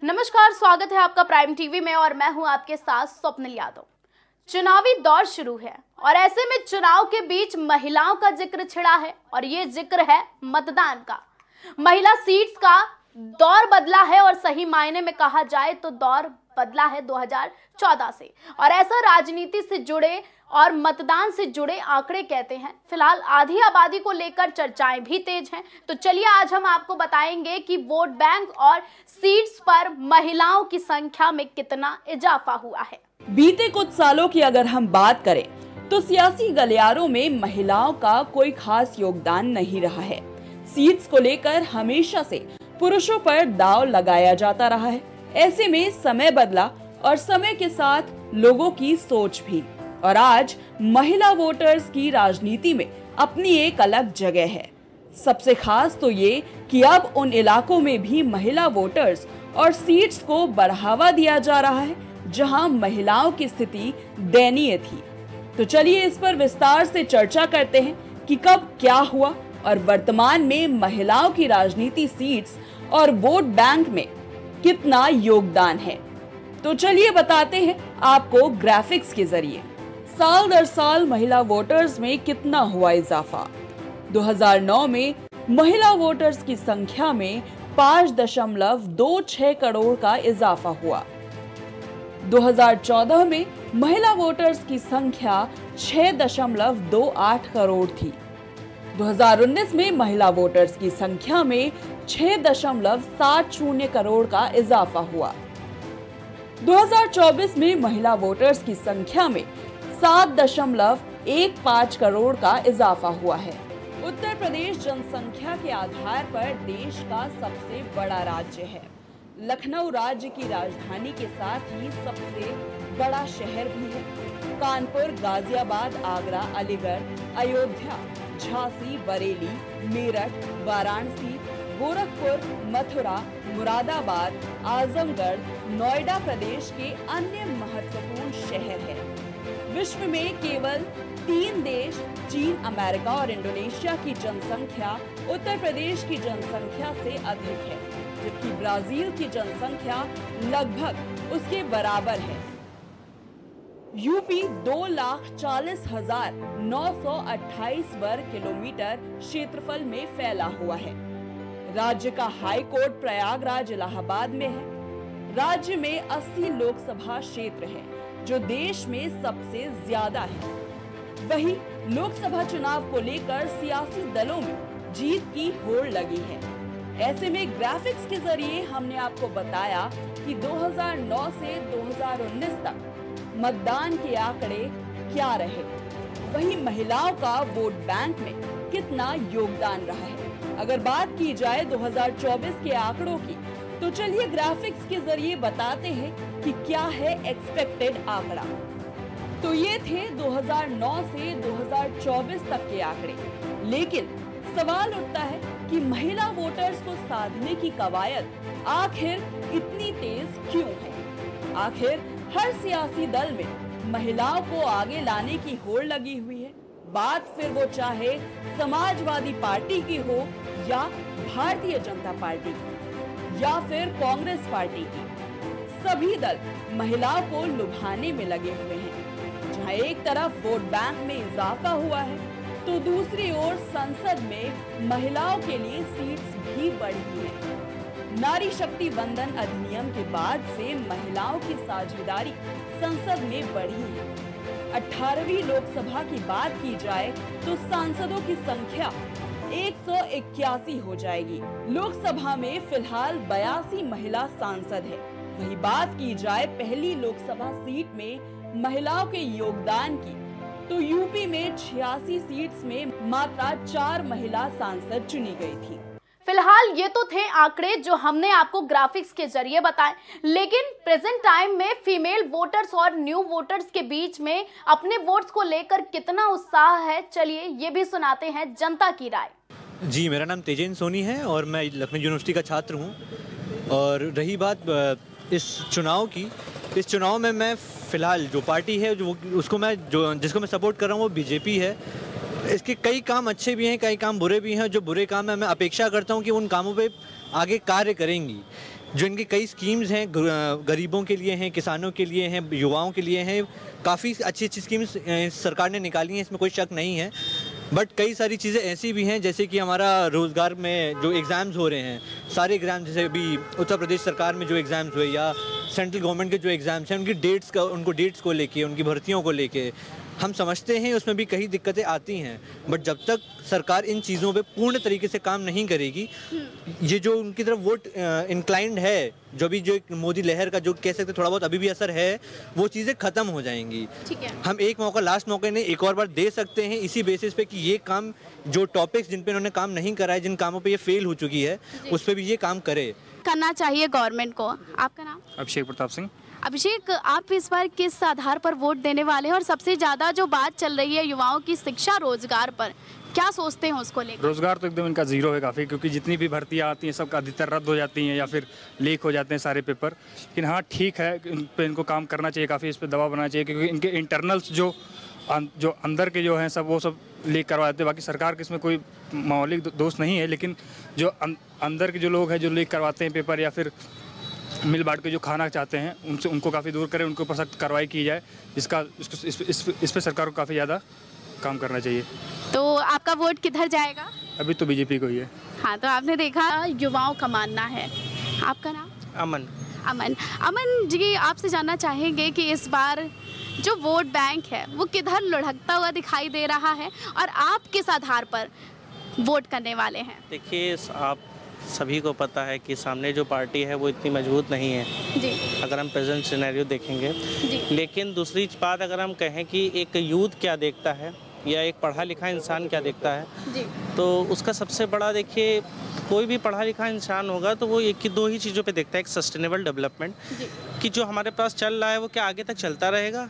नमस्कार, स्वागत है आपका प्राइम टीवी में और मैं हूं आपके साथ स्वप्निल यादव। चुनावी दौर शुरू है और ऐसे में चुनाव के बीच महिलाओं का जिक्र छिड़ा है और ये जिक्र है मतदान का। महिला सीट्स का दौर बदला है और सही मायने में कहा जाए तो दौर बदला है 2014 से, और ऐसा राजनीति से जुड़े और मतदान से जुड़े आंकड़े कहते हैं। फिलहाल आधी आबादी को लेकर चर्चाएं भी तेज हैं, तो चलिए आज हम आपको बताएंगे कि वोट बैंक और सीट्स पर महिलाओं की संख्या में कितना इजाफा हुआ है। बीते कुछ सालों की अगर हम बात करें तो सियासी गलियारों में महिलाओं का कोई खास योगदान नहीं रहा है। सीट्स को लेकर हमेशा से पुरुषों पर दांव लगाया जाता रहा है। ऐसे में समय बदला और समय के साथ लोगों की सोच भी, और आज महिला वोटर्स की राजनीति में अपनी एक अलग जगह है। सबसे खास तो ये कि अब उन इलाकों में भी महिला वोटर्स और सीट्स को बढ़ावा दिया जा रहा है जहां महिलाओं की स्थिति दयनीय थी। तो चलिए इस पर विस्तार से चर्चा करते हैं कि कब क्या हुआ और वर्तमान में महिलाओं की राजनीति सीट्स और वोट बैंक में कितना योगदान है। तो चलिए बताते हैं आपको ग्राफिक्स के जरिए साल दर साल महिला वोटर्स में कितना हुआ इजाफा। 2009 में महिला वोटर्स की संख्या में 5.26 करोड़ का इजाफा हुआ। 2014 में महिला वोटर्स की संख्या 6.28 करोड़ थी। 2019 में महिला वोटर्स की संख्या में 6.70 करोड़ का इजाफा हुआ। 2024 में महिला वोटर्स की संख्या में 7.15 करोड़ का इजाफा हुआ है। उत्तर प्रदेश जनसंख्या के आधार पर देश का सबसे बड़ा राज्य है। लखनऊ राज्य की राजधानी के साथ ही सबसे बड़ा शहर भी है। कानपुर, गाजियाबाद, आगरा, अलीगढ़, अयोध्या, झांसी, बरेली, मेरठ, वाराणसी, गोरखपुर, मथुरा, मुरादाबाद, आजमगढ़, नोएडा प्रदेश के अन्य महत्वपूर्ण शहर हैं। विश्व में केवल 3 देश चीन, अमेरिका और इंडोनेशिया की जनसंख्या उत्तर प्रदेश की जनसंख्या से अधिक है, जबकि ब्राजील की जनसंख्या लगभग उसके बराबर है। यूपी 2,40,928 वर्ग किलोमीटर क्षेत्रफल में फैला हुआ है। राज्य का हाई कोर्ट प्रयागराज इलाहाबाद में है। राज्य में 80 लोकसभा क्षेत्र है, जो देश में सबसे ज्यादा है। वहीं लोकसभा चुनाव को लेकर सियासी दलों में जीत की होड़ लगी है। ऐसे में ग्राफिक्स के जरिए हमने आपको बताया कि 2009 से 2019 तक मतदान के आंकड़े क्या रहे, वहीं महिलाओं का वोट बैंक में कितना योगदान रहा है। अगर बात की जाए 2024 के आंकड़ों की, तो चलिए ग्राफिक्स के जरिए बताते हैं कि क्या है एक्सपेक्टेड आंकड़ा। तो ये थे 2009 से 2024 तक के आंकड़े, लेकिन सवाल उठता है कि महिला वोटर्स को साधने की कवायद आखिर इतनी तेज क्यों है। आखिर हर सियासी दल में महिलाओं को आगे लाने की होड़ लगी हुई है। बात फिर वो चाहे समाजवादी पार्टी की हो या भारतीय जनता पार्टी की या फिर कांग्रेस पार्टी की, सभी दल महिलाओं को लुभाने में लगे हुए हैं। जहां एक तरफ वोट बैंक में इजाफा हुआ है, तो दूसरी ओर संसद में महिलाओं के लिए सीट्स भी बढ़ी हैं। नारी शक्ति वंदन अधिनियम के बाद से महिलाओं की साझेदारी संसद में बढ़ी है। 18वीं लोकसभा की बात की जाए तो सांसदों की संख्या 181 हो जाएगी। लोकसभा में फिलहाल 82 महिला सांसद है। वही बात की जाए पहली लोकसभा सीट में महिलाओं के योगदान की, तो यूपी में 86 सीट्स में मात्र 4 महिला सांसद चुनी गई थी। फिलहाल ये तो थे आंकड़े जो हमने आपको ग्राफिक्स के जरिए बताए, लेकिन प्रेजेंट टाइम में फीमेल वोटर्स और न्यू वोटर्स के बीच में अपने वोट्स को लेकर कितना उत्साह है, चलिए ये भी सुनाते हैं जनता की राय। जी, मेरा नाम तेजेन सोनी है और मैं लखनऊ यूनिवर्सिटी का छात्र हूँ। और रही बात इस चुनाव की, इस चुनाव में मैं फ़िलहाल जो पार्टी है जिसको मैं सपोर्ट कर रहा हूँ वो बीजेपी है। इसके कई काम अच्छे भी हैं, कई काम बुरे भी हैं। जो बुरे काम हैं मैं अपेक्षा करता हूं कि उन कामों पे आगे कार्य करेंगी। जो इनके कई स्कीम्स हैं गरीबों के लिए हैं, किसानों के लिए हैं, युवाओं के लिए हैं, काफ़ी अच्छी अच्छी स्कीम्स सरकार ने निकाली हैं, इसमें कोई शक नहीं है। बट कई सारी चीज़ें ऐसी भी हैं, जैसे कि हमारा रोज़गार में जो एग्ज़ाम्स हो रहे हैं, सारे एग्ज़ाम, जैसे अभी उत्तर प्रदेश सरकार में जो एग्ज़ाम्स हुए या सेंट्रल गवर्नमेंट के जो एग्ज़ाम्स हैं, उनको डेट्स को लेके, उनकी भर्तियों को लेके हम समझते हैं उसमें भी कई दिक्कतें आती हैं। बट जब तक सरकार इन चीज़ों पे पूर्ण तरीके से काम नहीं करेगी, ये जो उनकी तरफ वोट इंक्लाइंड है, जो भी जो एक मोदी लहर का जो कह सकते थोड़ा बहुत अभी भी असर है, वो चीज़ें ख़त्म हो जाएंगी। ठीक है। हम एक मौका, लास्ट मौके ने एक और बार दे सकते हैं, इसी बेसिस पे कि ये काम, जो टॉपिक्स जिन पे उन्होंने काम नहीं करा है, जिन कामों पे ये फेल हो चुकी है, उस पर भी ये काम करे। करना चाहिए गवर्नमेंट को। आपका नाम? अभिषेक प्रताप सिंह। अभिषेक, आप इस बार किस आधार पर वोट देने वाले हैं, और सबसे ज़्यादा जो बात चल रही है युवाओं की शिक्षा रोजगार पर, क्या सोचते हैं उसको लेकर? रोजगार तो एकदम इनका जीरो है काफ़ी, क्योंकि जितनी भी भर्तियाँ आती हैं सब अधिकतर रद्द हो जाती हैं या फिर लीक हो जाते हैं सारे पेपर। लेकिन हाँ, ठीक है, इन पे इनको काम करना चाहिए, काफ़ी इस पर दबाव बनाना चाहिए, क्योंकि इनके इंटरनल्स जो अंदर के जो हैं सब, वो सब लीक करवा देते हैं। बाकी सरकार के इसमें कोई मौलिक दोष नहीं है, लेकिन जो अंदर के जो लोग हैं जो लीक करवाते हैं पेपर या फिर मिल बांट के जो खाना चाहते हैं, उनसे उनको काफ़ी दूर करें, उनके ऊपर सख्त कार्रवाई की जाए, जिसका इस पर सरकार को काफ़ी ज़्यादा काम करना चाहिए। तो आपका वोट किधर जाएगा? अभी तो बीजेपी को ही है। हाँ, तो आपने देखा युवाओं का मानना है। आपका नाम? अमन। अमन जी, आपसे जानना चाहेंगे कि इस बार जो वोट बैंक है वो किधर लुढ़कता हुआ दिखाई दे रहा है, और आप किस आधार पर वोट करने वाले हैं? देखिए, आप सभी को पता है कि सामने जो पार्टी है वो इतनी मजबूत नहीं है जी, अगर हम प्रेजेंट सिनेरियो देखेंगे जी। लेकिन दूसरी बात, अगर हम कहें कि एक यूथ क्या देखता है या एक पढ़ा लिखा इंसान क्या देखता है, जी, तो उसका सबसे बड़ा, देखिए, कोई भी पढ़ा लिखा इंसान होगा तो वो एक ही दो ही चीज़ों पे देखता है। एक सस्टेनेबल डेवलपमेंट, कि जो हमारे पास चल रहा है वो क्या आगे तक चलता रहेगा,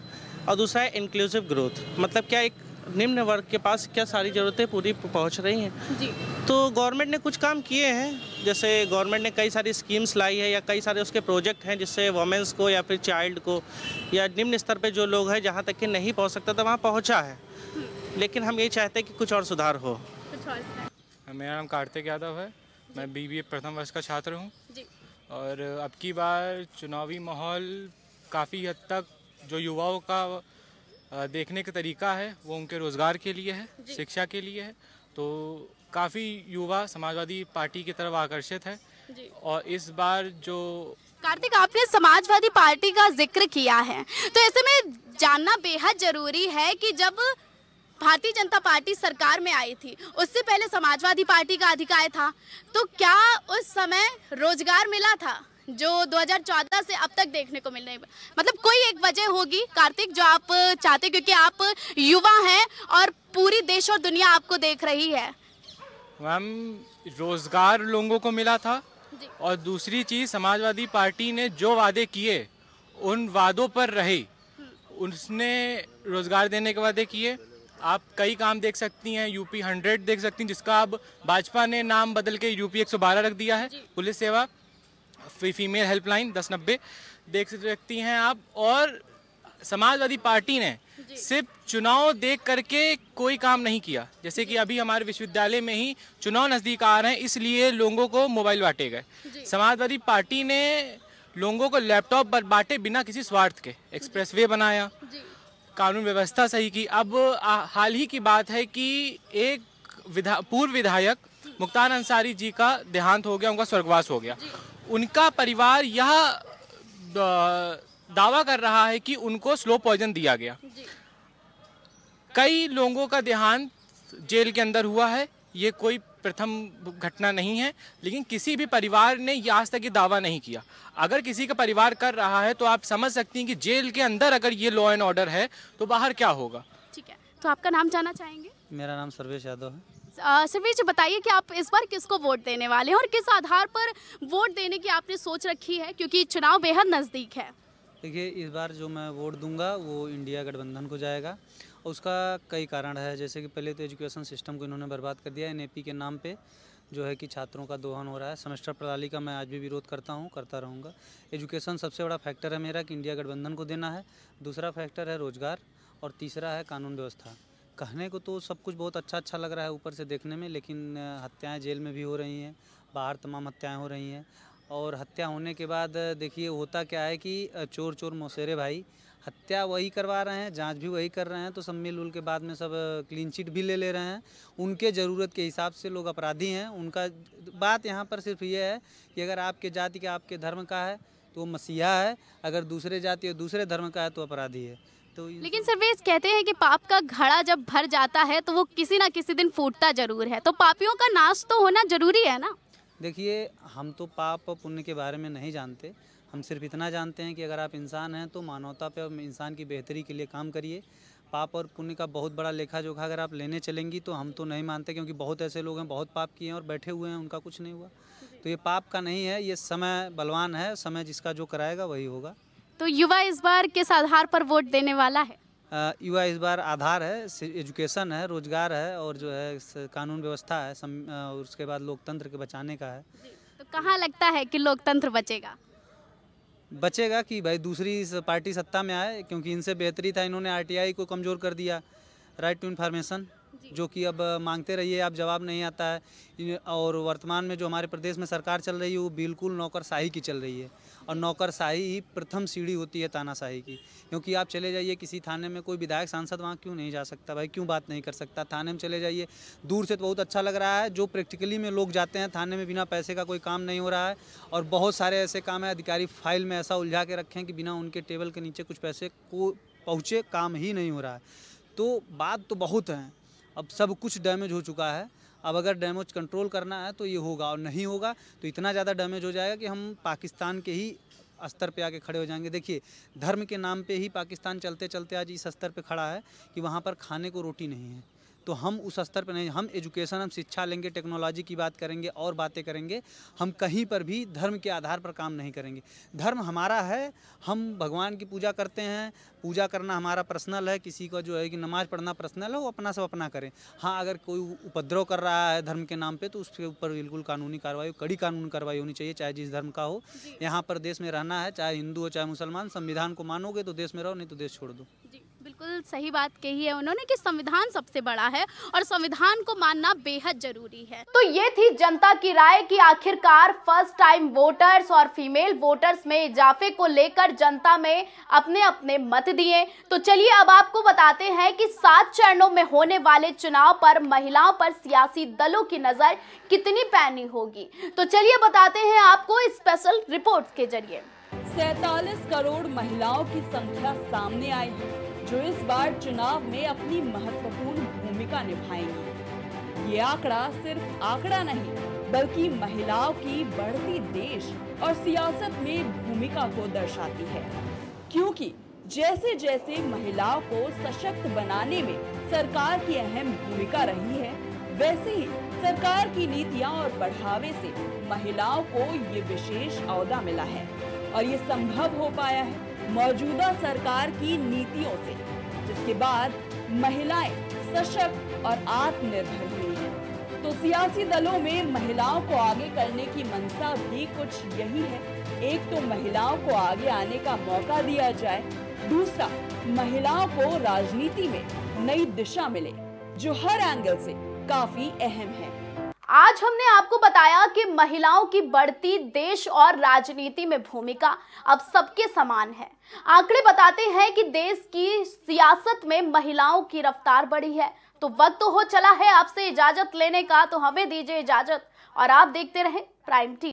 और दूसरा है इंक्लूसिव ग्रोथ, मतलब क्या एक निम्न वर्ग के पास क्या सारी ज़रूरतें पूरी पहुंच रही हैं। जी। तो गवर्नमेंट ने कुछ काम किए हैं, जैसे गवर्नमेंट ने कई सारी स्कीम्स लाई है या कई सारे उसके प्रोजेक्ट हैं, जिससे वुमेंस को या फिर चाइल्ड को या निम्न स्तर पे जो लोग हैं, जहाँ तक कि नहीं पहुँच सकता था वहाँ पहुँचा है। लेकिन हम ये चाहते हैं कि कुछ और सुधार हो। मेरा नाम कार्तिक यादव है, मैं बीबीए प्रथम वर्ष का छात्र हूँ। जी। और अब की बार चुनावी माहौल काफ़ी हद तक जो युवाओं का देखने का तरीका है वो उनके रोज़गार के लिए है, शिक्षा के लिए है। तो काफ़ी युवा समाजवादी पार्टी की तरफ आकर्षित है। और इस बार जो कार्तिक, आपने समाजवादी पार्टी का जिक्र किया है, तो ऐसे में जानना बेहद जरूरी है कि जब भारतीय जनता पार्टी सरकार में आई थी, उससे पहले समाजवादी पार्टी का अधिकार था, तो क्या उस समय रोजगार मिला था जो 2014 से अब तक देखने को मिल रही है? मतलब कोई एक वजह होगी कार्तिक जो आप चाहते, क्योंकि आप युवा हैं और पूरी देश और दुनिया आपको देख रही है। मैम, रोज़गार लोगों को मिला था, और दूसरी चीज़, समाजवादी पार्टी ने जो वादे किए उन वादों पर रहे। उसने रोज़गार देने के वादे किए। आप कई काम देख सकती हैं, यूपी 100 देख सकती हैं, जिसका अब भाजपा ने नाम बदल के यूपी 112 रख दिया है। पुलिस सेवा, फीमेल हेल्पलाइन 1090 देख सकती हैं आप। और समाजवादी पार्टी ने सिर्फ चुनाव देख करके कोई काम नहीं किया। जैसे कि अभी हमारे विश्वविद्यालय में ही चुनाव नज़दीक आ रहे हैं, इसलिए लोगों को मोबाइल बांटे गए। समाजवादी पार्टी ने लोगों को लैपटॉप बांटे बिना किसी स्वार्थ के। एक्सप्रेसवे बनाया, कानून व्यवस्था सही की। अब हाल ही की बात है कि एक पूर्व विधायक मुख्तार अंसारी जी का देहांत हो गया, उनका स्वर्गवास हो गया। उनका परिवार यह दावा कर रहा है कि उनको स्लो पॉइजन दिया गया। कई लोगों का देहांत जेल के अंदर हुआ है, ये कोई प्रथम घटना नहीं है, लेकिन किसी भी परिवार ने आज तक ये दावा नहीं किया। अगर किसी का परिवार कर रहा है तो आप समझ सकती हैं कि जेल के अंदर अगर ये लॉ एंड ऑर्डर है तो बाहर क्या होगा। ठीक है, तो आपका नाम जानना चाहेंगे? मेरा नाम सर्वेश यादव है। सर्वेश, बताइए कि आप इस बार किसको वोट देने वाले हैं और किस आधार पर वोट देने की आपने सोच रखी है, क्योंकि चुनाव बेहद नज़दीक है। देखिए, इस बार जो मैं वोट दूंगा वो इंडिया गठबंधन को जाएगा, और उसका कई कारण है। जैसे कि पहले तो एजुकेशन सिस्टम को इन्होंने बर्बाद कर दिया। एनएपी के नाम पे जो है कि छात्रों का दोहन हो रहा है। सेमेस्टर प्रणाली का मैं आज भी विरोध करता हूँ, करता रहूँगा। एजुकेशन सबसे बड़ा फैक्टर है मेरा कि इंडिया गठबंधन को देना है। दूसरा फैक्टर है रोज़गार, और तीसरा है कानून व्यवस्था। कहने को तो सब कुछ बहुत अच्छा लग रहा है ऊपर से देखने में, लेकिन हत्याएँ जेल में भी हो रही हैं, बाहर तमाम हत्याएँ हो रही हैं, और हत्या होने के बाद देखिए होता क्या है कि चोर चोर मौसेरे भाई, हत्या वही करवा रहे हैं, जांच भी वही कर रहे हैं, तो सब मिलजुल के बाद में सब क्लीन चिट भी ले ले रहे हैं। उनके ज़रूरत के हिसाब से लोग अपराधी हैं। उनका बात यहाँ पर सिर्फ ये है कि अगर आपके जाति का, आपके धर्म का है तो वो मसीहा है, अगर दूसरे जाति और दूसरे धर्म का है तो अपराधी है। तो लेकिन सर्वेश कहते हैं कि पाप का घड़ा जब भर जाता है तो वो किसी ना किसी दिन फूटता जरूर है, तो पापियों का नाश तो होना जरूरी है ना। देखिए, हम तो पाप पुण्य के बारे में नहीं जानते, हम सिर्फ इतना जानते हैं कि अगर आप इंसान हैं तो मानवता पे और इंसान की बेहतरी के लिए काम करिए। पाप और पुण्य का बहुत बड़ा लेखा जोखा अगर आप लेने चलेंगी तो हम तो नहीं मानते, क्योंकि बहुत ऐसे लोग हैं बहुत पाप किए हैं और बैठे हुए हैं, उनका कुछ नहीं हुआ। तो ये पाप का नहीं है, ये समय बलवान है, समय जिसका जो कराएगा वही होगा। तो युवा इस बार किस आधार पर वोट देने वाला है? युवा इस बार आधार है, एजुकेशन है, रोजगार है और जो है कानून व्यवस्था है, और उसके बाद लोकतंत्र के बचाने का है। तो कहाँ लगता है कि लोकतंत्र बचेगा कि भाई दूसरी पार्टी सत्ता में आए, क्योंकि इनसे बेहतरी था, इन्होंने आरटीआई को कमज़ोर कर दिया, राइट टू इन्फॉर्मेशन, जो कि अब मांगते रहिए आप जवाब नहीं आता है। और वर्तमान में जो हमारे प्रदेश में सरकार चल रही है वो बिल्कुल नौकरशाही की चल रही है, और नौकरशाही ही प्रथम सीढ़ी होती है तानाशाही की। क्योंकि आप चले जाइए किसी थाने में, कोई विधायक सांसद वहाँ क्यों नहीं जा सकता भाई, क्यों बात नहीं कर सकता? थाने में चले जाइए, दूर से तो बहुत अच्छा लग रहा है, जो प्रैक्टिकली में लोग जाते हैं थाने में बिना पैसे का कोई काम नहीं हो रहा है। और बहुत सारे ऐसे काम है, अधिकारी फाइल में ऐसा उलझा के रखे हैं कि बिना उनके टेबल के नीचे कुछ पैसे को पहुँचे काम ही नहीं हो रहा है। तो बात तो बहुत है, अब सब कुछ डैमेज हो चुका है। अब अगर डैमेज कंट्रोल करना है तो ये होगा, और नहीं होगा तो इतना ज़्यादा डैमेज हो जाएगा कि हम पाकिस्तान के ही स्तर पे आके खड़े हो जाएंगे। देखिए, धर्म के नाम पे ही पाकिस्तान चलते चलते आज इस स्तर पे खड़ा है कि वहाँ पर खाने को रोटी नहीं है। तो हम उस स्तर पे नहीं, हम एजुकेशन, हम शिक्षा लेंगे, टेक्नोलॉजी की बात करेंगे और बातें करेंगे, हम कहीं पर भी धर्म के आधार पर काम नहीं करेंगे। धर्म हमारा है, हम भगवान की पूजा करते हैं, पूजा करना हमारा पर्सनल है, किसी को जो है कि नमाज पढ़ना पर्सनल है, वो अपना सब अपना करें। हाँ, अगर कोई उपद्रव कर रहा है धर्म के नाम पे तो उसके ऊपर बिल्कुल कानूनी कार्रवाई, कड़ी कानूनी कार्रवाई होनी चाहिए, चाहे जिस धर्म का हो। यहाँ पर देश में रहना है, चाहे हिंदू हो चाहे मुसलमान, संविधान को मानोगे तो देश में रहो, नहीं तो देश छोड़ दो। बिल्कुल सही बात कही है उन्होंने कि संविधान सबसे बड़ा है और संविधान को मानना बेहद जरूरी है। तो ये थी जनता की राय कि आखिरकार फर्स्ट टाइम वोटर्स और फीमेल वोटर्स में इजाफे को लेकर जनता में अपने अपने मत दिए। तो चलिए अब आपको बताते हैं कि 7 चरणों में होने वाले चुनाव पर महिलाओं पर सियासी दलों की नजर कितनी पैनी होगी। तो चलिए बताते हैं आपको स्पेशल रिपोर्ट्स के जरिए। 47 करोड़ महिलाओं की संख्या सामने आई है जो इस बार चुनाव में अपनी महत्वपूर्ण भूमिका निभाएंगी। ये आंकड़ा सिर्फ आंकड़ा नहीं, बल्कि महिलाओं की बढ़ती देश और सियासत में भूमिका को दर्शाती है। क्योंकि जैसे जैसे महिलाओं को सशक्त बनाने में सरकार की अहम भूमिका रही है, वैसे ही सरकार की नीतियां और बढ़ावे से महिलाओं को ये विशेष ओहदा मिला है, और ये संभव हो पाया है मौजूदा सरकार की नीतियों से, जिसके बाद महिलाएं सशक्त और आत्मनिर्भर हुई हैं। तो सियासी दलों में महिलाओं को आगे करने की मंशा भी कुछ यही है। एक तो महिलाओं को आगे आने का मौका दिया जाए, दूसरा महिलाओं को राजनीति में नई दिशा मिले, जो हर एंगल से काफी अहम है। आज हमने आपको बताया कि महिलाओं की बढ़ती देश और राजनीति में भूमिका अब सबके समान है। आंकड़े बताते हैं कि देश की सियासत में महिलाओं की रफ्तार बढ़ी है। तो वक्त तो हो चला है आपसे इजाजत लेने का, तो हमें दीजिए इजाजत और आप देखते रहें प्राइम टीवी।